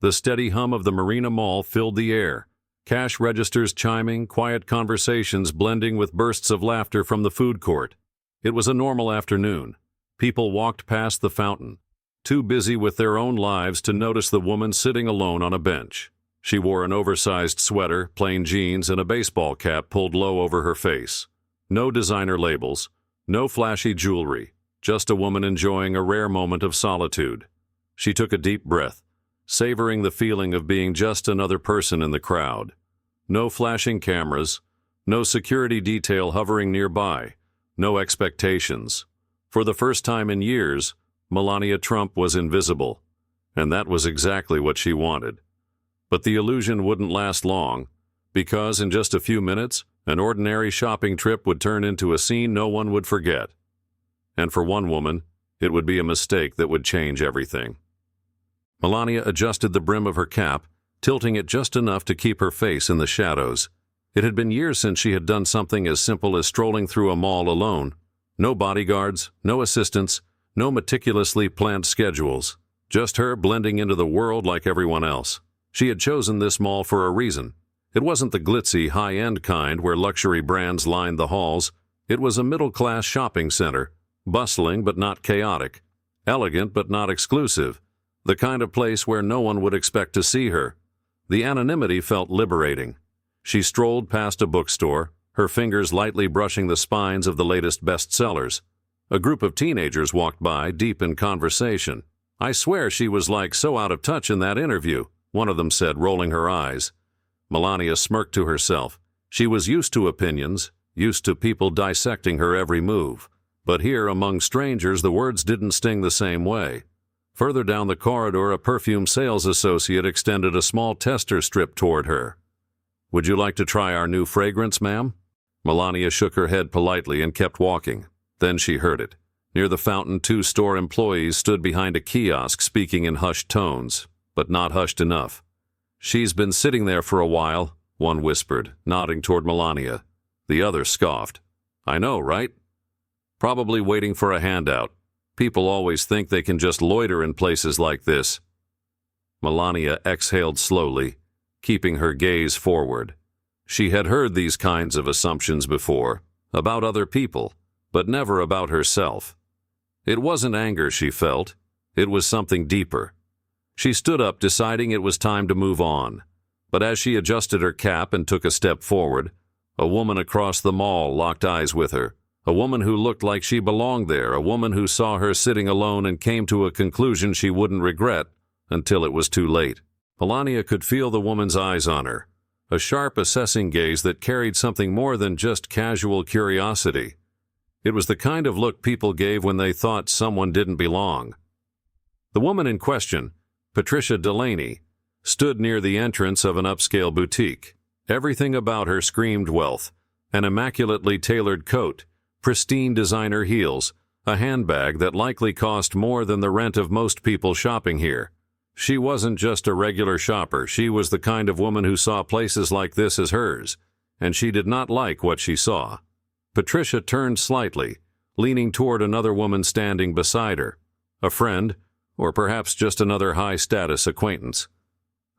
The steady hum of the Marina Mall filled the air, cash registers chiming, quiet conversations blending with bursts of laughter from the food court. It was a normal afternoon. People walked past the fountain, too busy with their own lives to notice the woman sitting alone on a bench. She wore an oversized sweater, plain jeans, and a baseball cap pulled low over her face. No designer labels, no flashy jewelry, just a woman enjoying a rare moment of solitude. She took a deep breath, savoring the feeling of being just another person in the crowd. No flashing cameras, no security detail hovering nearby, no expectations. For the first time in years, Melania Trump was invisible, and that was exactly what she wanted. But the illusion wouldn't last long, because in just a few minutes, an ordinary shopping trip would turn into a scene no one would forget. And for one woman, it would be a mistake that would change everything. Melania adjusted the brim of her cap, tilting it just enough to keep her face in the shadows. It had been years since she had done something as simple as strolling through a mall alone. No bodyguards, no assistants, no meticulously planned schedules. Just her blending into the world like everyone else. She had chosen this mall for a reason. It wasn't the glitzy, high-end kind where luxury brands lined the halls. It was a middle-class shopping center, bustling but not chaotic, elegant but not exclusive, the kind of place where no one would expect to see her. The anonymity felt liberating. She strolled past a bookstore, her fingers lightly brushing the spines of the latest bestsellers. A group of teenagers walked by, deep in conversation. "I swear she was like so out of touch in that interview," one of them said, rolling her eyes. Melania smirked to herself. She was used to opinions, used to people dissecting her every move. But here, among strangers, the words didn't sting the same way. Further down the corridor, a perfume sales associate extended a small tester strip toward her. "Would you like to try our new fragrance, ma'am?" Melania shook her head politely and kept walking. Then she heard it. Near the fountain, two store employees stood behind a kiosk speaking in hushed tones, but not hushed enough. "She's been sitting there for a while," one whispered, nodding toward Melania. The other scoffed. "I know, right? Probably waiting for a handout. People always think they can just loiter in places like this." Melania exhaled slowly, keeping her gaze forward. She had heard these kinds of assumptions before, about other people, but never about herself. It wasn't anger she felt. It was something deeper. She stood up, deciding it was time to move on. But as she adjusted her cap and took a step forward, a woman across the mall locked eyes with her. A woman who looked like she belonged there, a woman who saw her sitting alone and came to a conclusion she wouldn't regret until it was too late. Melania could feel the woman's eyes on her, a sharp, assessing gaze that carried something more than just casual curiosity. It was the kind of look people gave when they thought someone didn't belong. The woman in question, Patricia Delaney, stood near the entrance of an upscale boutique. Everything about her screamed wealth: an immaculately tailored coat, pristine designer heels, a handbag that likely cost more than the rent of most people shopping here. She wasn't just a regular shopper. She was the kind of woman who saw places like this as hers, and she did not like what she saw. Patricia turned slightly, leaning toward another woman standing beside her, a friend, or perhaps just another high-status acquaintance.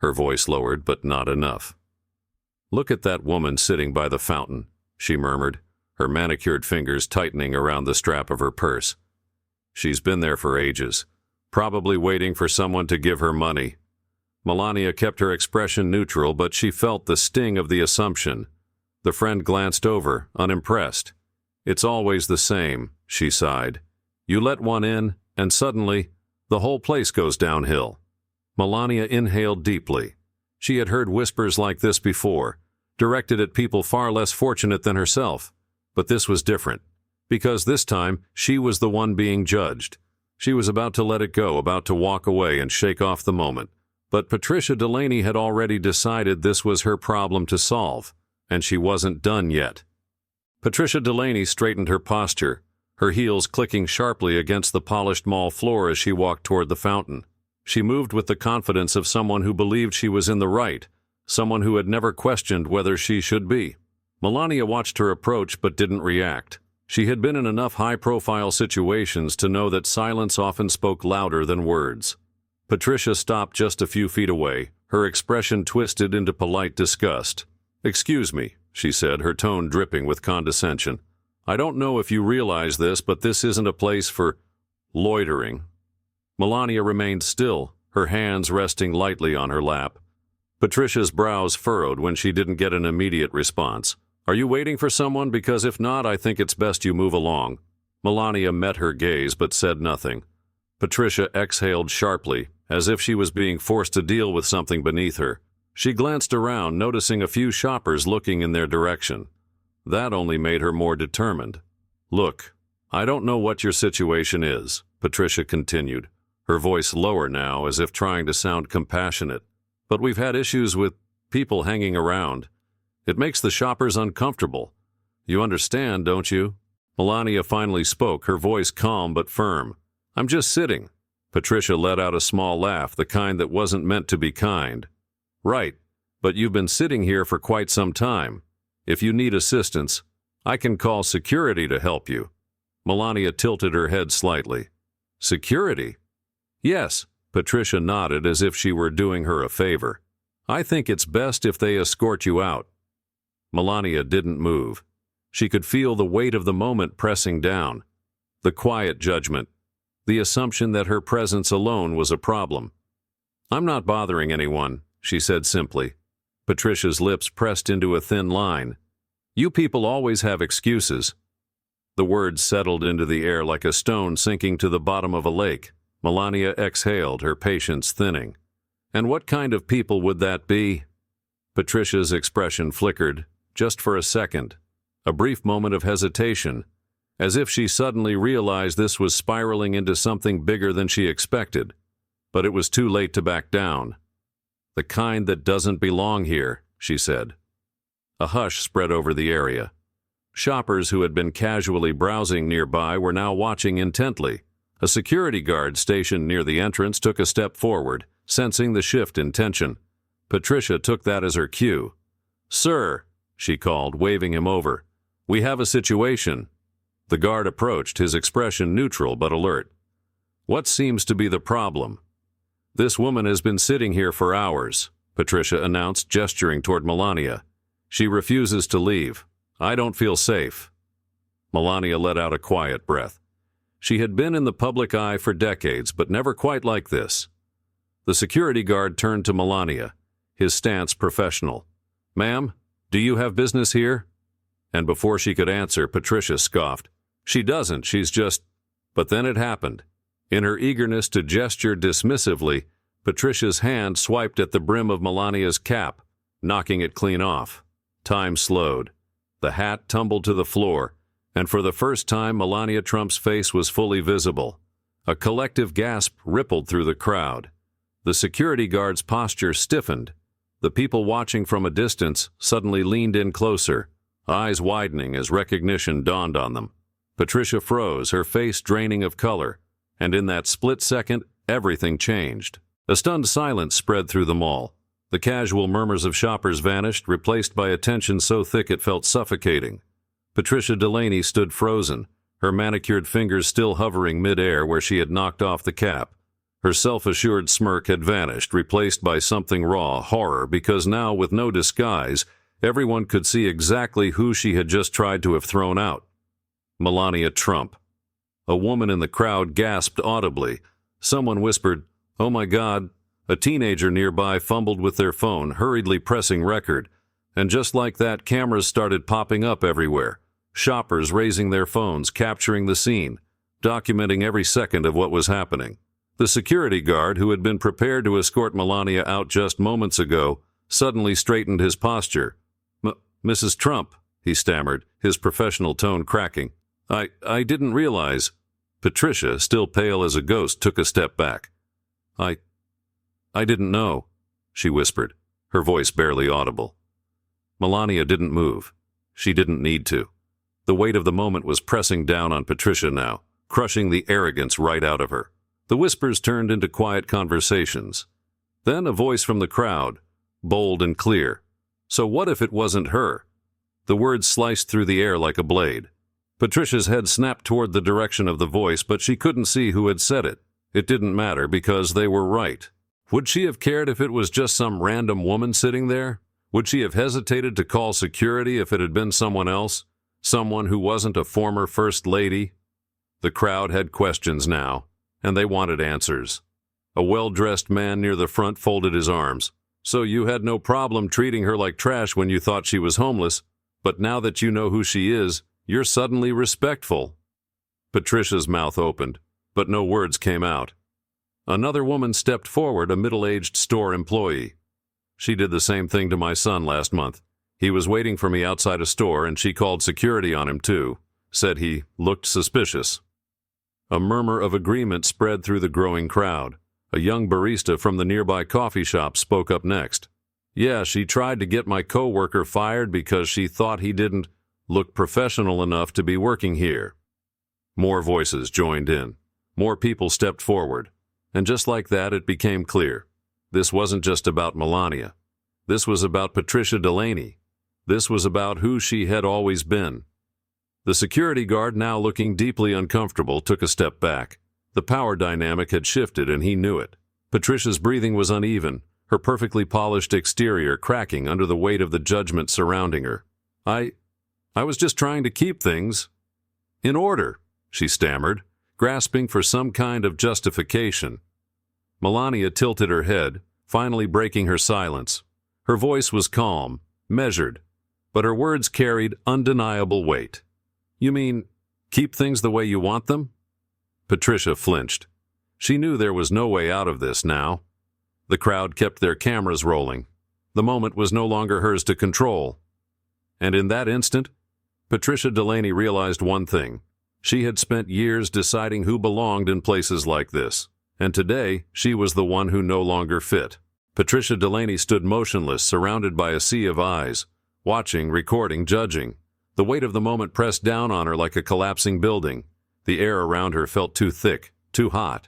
Her voice lowered, but not enough. "Look at that woman sitting by the fountain," she murmured, her manicured fingers tightening around the strap of her purse. "She's been there for ages, probably waiting for someone to give her money." Melania kept her expression neutral, but she felt the sting of the assumption. The friend glanced over, unimpressed. "It's always the same," she sighed. "You let one in, and suddenly, the whole place goes downhill." Melania inhaled deeply. She had heard whispers like this before, directed at people far less fortunate than herself. But this was different, because this time she was the one being judged. She was about to let it go, about to walk away and shake off the moment. But Patricia Delaney had already decided this was her problem to solve, and she wasn't done yet. Patricia Delaney straightened her posture, her heels clicking sharply against the polished mall floor as she walked toward the fountain. She moved with the confidence of someone who believed she was in the right, someone who had never questioned whether she should be. Melania watched her approach but didn't react. She had been in enough high-profile situations to know that silence often spoke louder than words. Patricia stopped just a few feet away, her expression twisted into polite disgust. "Excuse me," she said, her tone dripping with condescension. "I don't know if you realize this, but this isn't a place for loitering." Melania remained still, her hands resting lightly on her lap. Patricia's brows furrowed when she didn't get an immediate response. "Are you waiting for someone? Because if not, I think it's best you move along." Melania met her gaze but said nothing. Patricia exhaled sharply, as if she was being forced to deal with something beneath her. She glanced around, noticing a few shoppers looking in their direction. That only made her more determined. "Look, I don't know what your situation is," Patricia continued, her voice lower now as if trying to sound compassionate. "But we've had issues with people hanging around. It makes the shoppers uncomfortable. You understand, don't you?" Melania finally spoke, her voice calm but firm. "I'm just sitting." Patricia let out a small laugh, the kind that wasn't meant to be kind. "Right, but you've been sitting here for quite some time. If you need assistance, I can call security to help you." Melania tilted her head slightly. "Security?" "Yes," Patricia nodded as if she were doing her a favor. "I think it's best if they escort you out." Melania didn't move. She could feel the weight of the moment pressing down. The quiet judgment, the assumption that her presence alone was a problem. "I'm not bothering anyone," she said simply. Patricia's lips pressed into a thin line. "You people always have excuses." The words settled into the air like a stone sinking to the bottom of a lake. Melania exhaled, her patience thinning. "And what kind of people would that be?" Patricia's expression flickered, just for a second. A brief moment of hesitation, as if she suddenly realized this was spiraling into something bigger than she expected. But it was too late to back down. "The kind that doesn't belong here," she said. A hush spread over the area. Shoppers who had been casually browsing nearby were now watching intently. A security guard stationed near the entrance took a step forward, sensing the shift in tension. Patricia took that as her cue. "Sir," she called, waving him over. "We have a situation." The guard approached, his expression neutral but alert. "What seems to be the problem?" "This woman has been sitting here for hours," Patricia announced, gesturing toward Melania. "She refuses to leave. I don't feel safe." Melania let out a quiet breath. She had been in the public eye for decades, but never quite like this. The security guard turned to Melania, his stance professional. "Ma'am, do you have business here?" And before she could answer, Patricia scoffed. "She doesn't, she's just—" But then it happened. In her eagerness to gesture dismissively, Patricia's hand swiped at the brim of Melania's cap, knocking it clean off. Time slowed. The hat tumbled to the floor, and for the first time Melania Trump's face was fully visible. A collective gasp rippled through the crowd. The security guard's posture stiffened. The people watching from a distance suddenly leaned in closer, eyes widening as recognition dawned on them. Patricia froze, her face draining of color, and in that split second, everything changed. A stunned silence spread through the mall. The casual murmurs of shoppers vanished, replaced by a tension so thick it felt suffocating. Patricia Delaney stood frozen, her manicured fingers still hovering mid-air where she had knocked off the cap. Her self-assured smirk had vanished, replaced by something raw, horror, because now, with no disguise, everyone could see exactly who she had just tried to have thrown out. Melania Trump. A woman in the crowd gasped audibly. Someone whispered, "Oh my God." A teenager nearby fumbled with their phone, hurriedly pressing record. And just like that, cameras started popping up everywhere. Shoppers raising their phones, capturing the scene, documenting every second of what was happening. The security guard, who had been prepared to escort Melania out just moments ago, suddenly straightened his posture. "Mrs. Trump," he stammered, his professional tone cracking. I didn't realize." Patricia, still pale as a ghost, took a step back. I didn't know," she whispered, her voice barely audible. Melania didn't move. She didn't need to. The weight of the moment was pressing down on Patricia now, crushing the arrogance right out of her. The whispers turned into quiet conversations. Then a voice from the crowd, bold and clear. "So what if it wasn't her?" The words sliced through the air like a blade. Patricia's head snapped toward the direction of the voice, but she couldn't see who had said it. It didn't matter because they were right. Would she have cared if it was just some random woman sitting there? Would she have hesitated to call security if it had been someone else? Someone who wasn't a former First Lady? The crowd had questions now, and they wanted answers. A well-dressed man near the front folded his arms. So you had no problem treating her like trash when you thought she was homeless, but now that you know who she is, you're suddenly respectful. Patricia's mouth opened, but no words came out. Another woman stepped forward, a middle-aged store employee. She did the same thing to my son last month. He was waiting for me outside a store, and she called security on him too, said he looked suspicious. A murmur of agreement spread through the growing crowd. A young barista from the nearby coffee shop spoke up next. Yeah, she tried to get my coworker fired because she thought he didn't look professional enough to be working here. More voices joined in. More people stepped forward. And just like that, it became clear. This wasn't just about Melania. This was about Patricia Delaney. This was about who she had always been. The security guard, now looking deeply uncomfortable, took a step back. The power dynamic had shifted, and he knew it. Patricia's breathing was uneven, her perfectly polished exterior cracking under the weight of the judgment surrounding her. I was just trying to keep things in order, she stammered, grasping for some kind of justification. Melania tilted her head, finally breaking her silence. Her voice was calm, measured, but her words carried undeniable weight. You mean, keep things the way you want them? Patricia flinched. She knew there was no way out of this now. The crowd kept their cameras rolling. The moment was no longer hers to control. And in that instant, Patricia Delaney realized one thing. She had spent years deciding who belonged in places like this, and today she was the one who no longer fit. Patricia Delaney stood motionless, surrounded by a sea of eyes, watching, recording, judging. The weight of the moment pressed down on her like a collapsing building. The air around her felt too thick, too hot.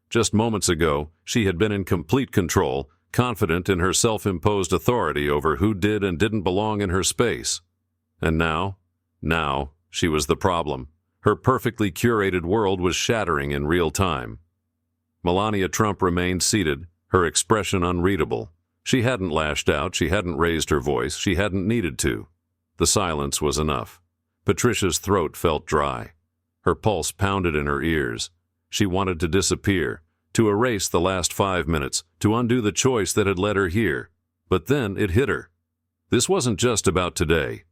Just moments ago, she had been in complete control, confident in her self-imposed authority over who did and didn't belong in her space. And now, she was the problem. Her perfectly curated world was shattering in real time. Melania Trump remained seated, her expression unreadable. She hadn't lashed out, she hadn't raised her voice, she hadn't needed to. The silence was enough. Patricia's throat felt dry. Her pulse pounded in her ears. She wanted to disappear, to erase the last 5 minutes, to undo the choice that had led her here. But then it hit her. This wasn't just about today.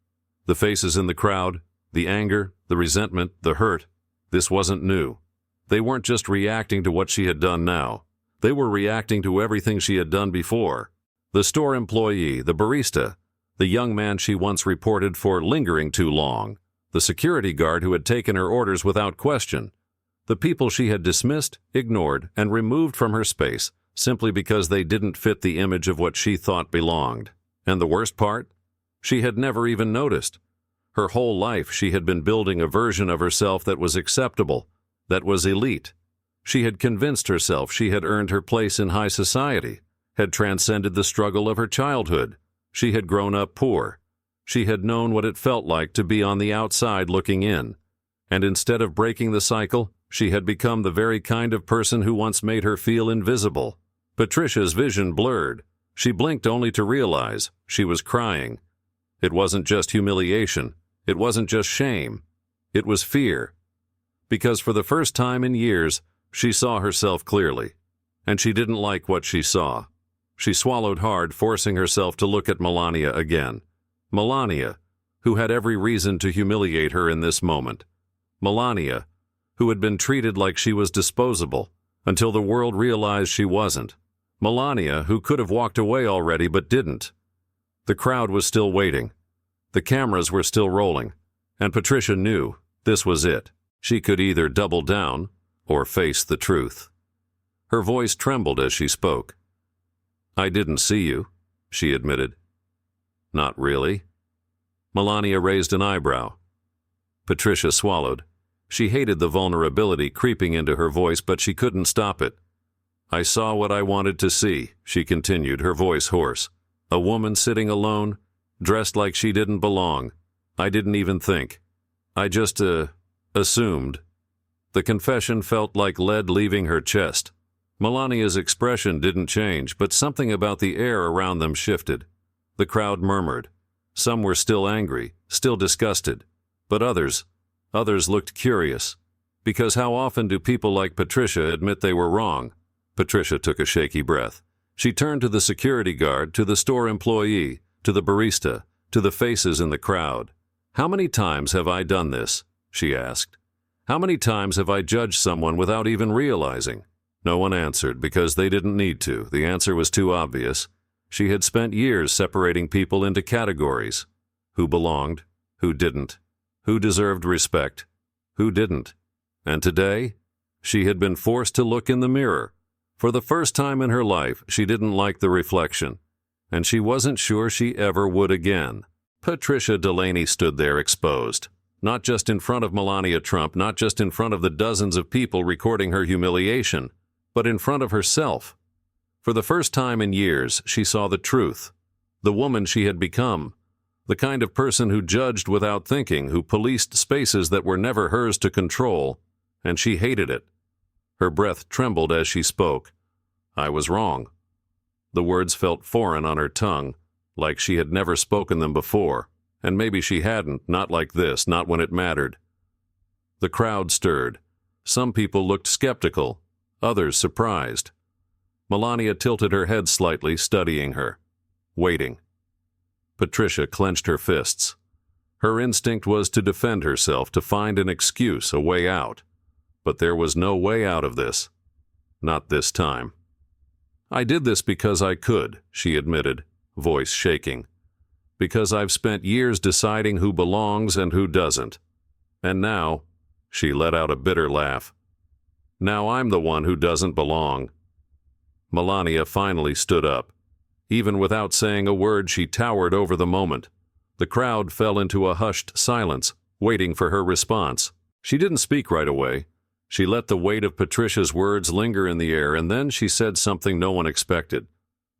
The faces in the crowd, the anger, the resentment, the hurt, this wasn't new. They weren't just reacting to what she had done now. They were reacting to everything she had done before. The store employee, the barista, the young man she once reported for lingering too long, the security guard who had taken her orders without question, the people she had dismissed, ignored, and removed from her space simply because they didn't fit the image of what she thought belonged. And the worst part? She had never even noticed. Her whole life she had been building a version of herself that was acceptable, that was elite. She had convinced herself she had earned her place in high society, had transcended the struggle of her childhood. She had grown up poor. She had known what it felt like to be on the outside looking in. And instead of breaking the cycle, she had become the very kind of person who once made her feel invisible. Patricia's vision blurred. She blinked only to realize she was crying. It wasn't just humiliation. It wasn't just shame. It was fear. Because for the first time in years, she saw herself clearly. And she didn't like what she saw. She swallowed hard, forcing herself to look at Melania again. Melania, who had every reason to humiliate her in this moment. Melania, who had been treated like she was disposable, until the world realized she wasn't. Melania, who could have walked away already but didn't. The crowd was still waiting. The cameras were still rolling. And Patricia knew this was it. She could either double down or face the truth. Her voice trembled as she spoke. "I didn't see you," she admitted. "Not really?" Melania raised an eyebrow. Patricia swallowed. She hated the vulnerability creeping into her voice, but she couldn't stop it. "I saw what I wanted to see," she continued, her voice hoarse. "A woman sitting alone, dressed like she didn't belong. I didn't even think. I just, assumed." The confession felt like lead leaving her chest. Melania's expression didn't change, but something about the air around them shifted. The crowd murmured. Some were still angry, still disgusted, but others looked curious. Because how often do people like Patricia admit they were wrong? Patricia took a shaky breath. She turned to the security guard, to the store employee, to the barista, to the faces in the crowd. "How many times have I done this?" she asked. "How many times have I judged someone without even realizing?" No one answered because they didn't need to. The answer was too obvious. She had spent years separating people into categories. Who belonged, who didn't, who deserved respect, who didn't. And today, she had been forced to look in the mirror. For the first time in her life, she didn't like the reflection, and she wasn't sure she ever would again. Patricia Delaney stood there exposed, not just in front of Melania Trump, not just in front of the dozens of people recording her humiliation, but in front of herself. For the first time in years, she saw the truth, the woman she had become, the kind of person who judged without thinking, who policed spaces that were never hers to control, and she hated it. Her breath trembled as she spoke. "I was wrong." The words felt foreign on her tongue, like she had never spoken them before, and maybe she hadn't, not like this, not when it mattered. The crowd stirred. Some people looked skeptical, others surprised. Melania tilted her head slightly, studying her, waiting. Patricia clenched her fists. Her instinct was to defend herself, to find an excuse, a way out. But there was no way out of this. Not this time. "I did this because I could," she admitted, voice shaking. "Because I've spent years deciding who belongs and who doesn't. And now," she let out a bitter laugh, "now I'm the one who doesn't belong." Melania finally stood up. Even without saying a word, she towered over the moment. The crowd fell into a hushed silence, waiting for her response. She didn't speak right away. She let the weight of Patricia's words linger in the air, and then she said something no one expected.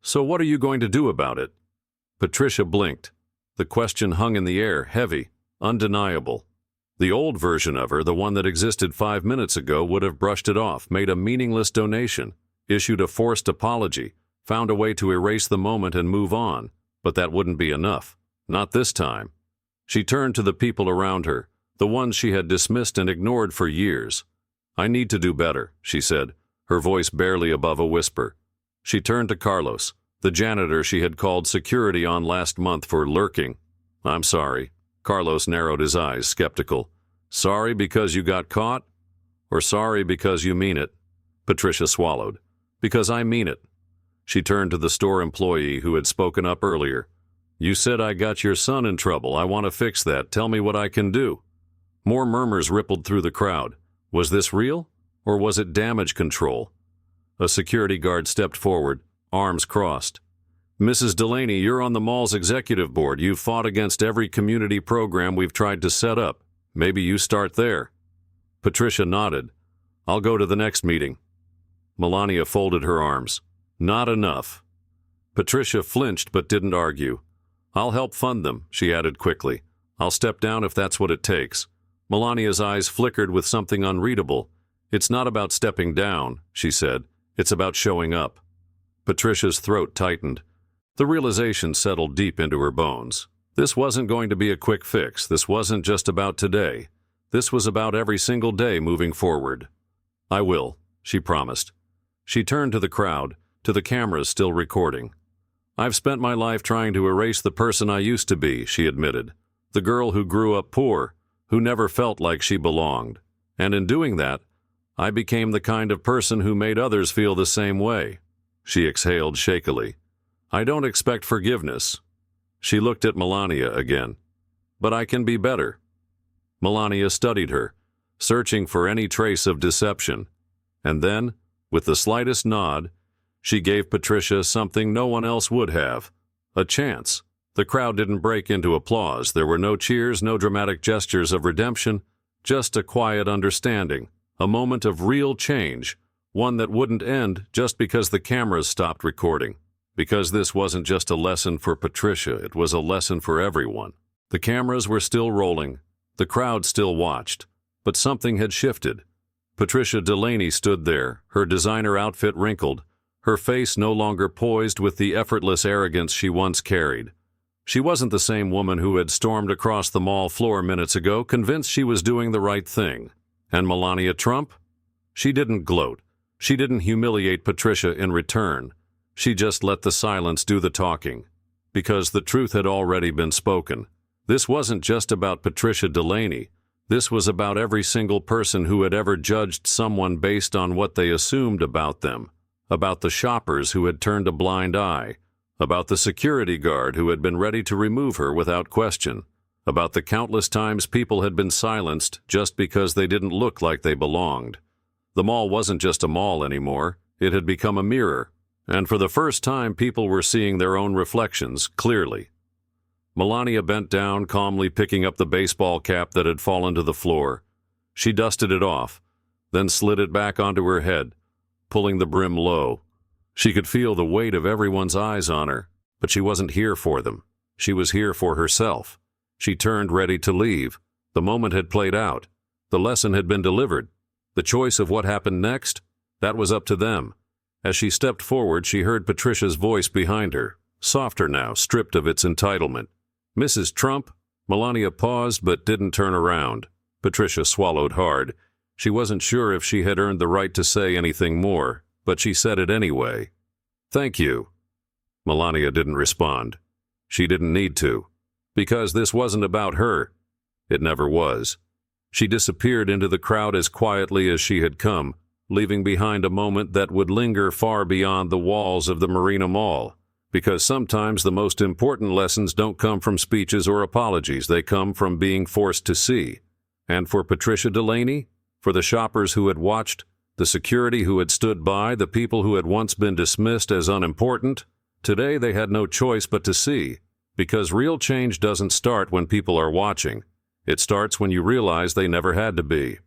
"So what are you going to do about it?" Patricia blinked. The question hung in the air, heavy, undeniable. The old version of her, the one that existed 5 minutes ago, would have brushed it off, made a meaningless donation, issued a forced apology, found a way to erase the moment and move on. But that wouldn't be enough. Not this time. She turned to the people around her, the ones she had dismissed and ignored for years. "I need to do better," she said, her voice barely above a whisper. She turned to Carlos, the janitor she had called security on last month for lurking. "I'm sorry." Carlos narrowed his eyes, skeptical. "Sorry because you got caught? Or sorry because you mean it?" Patricia swallowed. "Because I mean it." She turned to the store employee who had spoken up earlier. "You said I got your son in trouble. I want to fix that. Tell me what I can do." More murmurs rippled through the crowd. Was this real? Or was it damage control? A security guard stepped forward, arms crossed. "Mrs. Delaney, you're on the mall's executive board. You've fought against every community program we've tried to set up. Maybe you start there." Patricia nodded. "I'll go to the next meeting." Melania folded her arms. "Not enough." Patricia flinched but didn't argue. "I'll help fund them," she added quickly. "I'll step down if that's what it takes." Melania's eyes flickered with something unreadable. "It's not about stepping down," she said. "It's about showing up." Patricia's throat tightened. The realization settled deep into her bones. This wasn't going to be a quick fix. This wasn't just about today. This was about every single day moving forward. "I will," she promised. She turned to the crowd, to the cameras still recording. "I've spent my life trying to erase the person I used to be," she admitted. "The girl who grew up poor, who never felt like she belonged. And in doing that, I became the kind of person who made others feel the same way." She exhaled shakily. "I don't expect forgiveness." She looked at Melania again. "But I can be better." Melania studied her, searching for any trace of deception. And then, with the slightest nod, she gave Patricia something no one else would have: a chance. The crowd didn't break into applause. There were no cheers, no dramatic gestures of redemption, just a quiet understanding, a moment of real change, one that wouldn't end just because the cameras stopped recording. Because this wasn't just a lesson for Patricia, it was a lesson for everyone. The cameras were still rolling, the crowd still watched, but something had shifted. Patricia Delaney stood there, her designer outfit wrinkled, her face no longer poised with the effortless arrogance she once carried. She wasn't the same woman who had stormed across the mall floor minutes ago, convinced she was doing the right thing. And Melania Trump? She didn't gloat. She didn't humiliate Patricia in return. She just let the silence do the talking. Because the truth had already been spoken. This wasn't just about Patricia Delaney. This was about every single person who had ever judged someone based on what they assumed about them. About the shoppers who had turned a blind eye. About the security guard who had been ready to remove her without question. About the countless times people had been silenced just because they didn't look like they belonged. The mall wasn't just a mall anymore. It had become a mirror. And for the first time, people were seeing their own reflections clearly. Melania bent down, calmly picking up the baseball cap that had fallen to the floor. She dusted it off, then slid it back onto her head, pulling the brim low. She could feel the weight of everyone's eyes on her, but she wasn't here for them. She was here for herself. She turned ready to leave. The moment had played out. The lesson had been delivered. The choice of what happened next, that was up to them. As she stepped forward, she heard Patricia's voice behind her, softer now, stripped of its entitlement. "Mrs. Trump?" Melania paused but didn't turn around. Patricia swallowed hard. She wasn't sure if she had earned the right to say anything more, but she said it anyway. "Thank you." Melania didn't respond. She didn't need to, because this wasn't about her. It never was. She disappeared into the crowd as quietly as she had come, leaving behind a moment that would linger far beyond the walls of the Marina Mall. Because sometimes the most important lessons don't come from speeches or apologies, they come from being forced to see. And for Patricia Delaney, for the shoppers who had watched, the security who had stood by, the people who had once been dismissed as unimportant, today they had no choice but to see. Because real change doesn't start when people are watching. It starts when you realize they never had to be.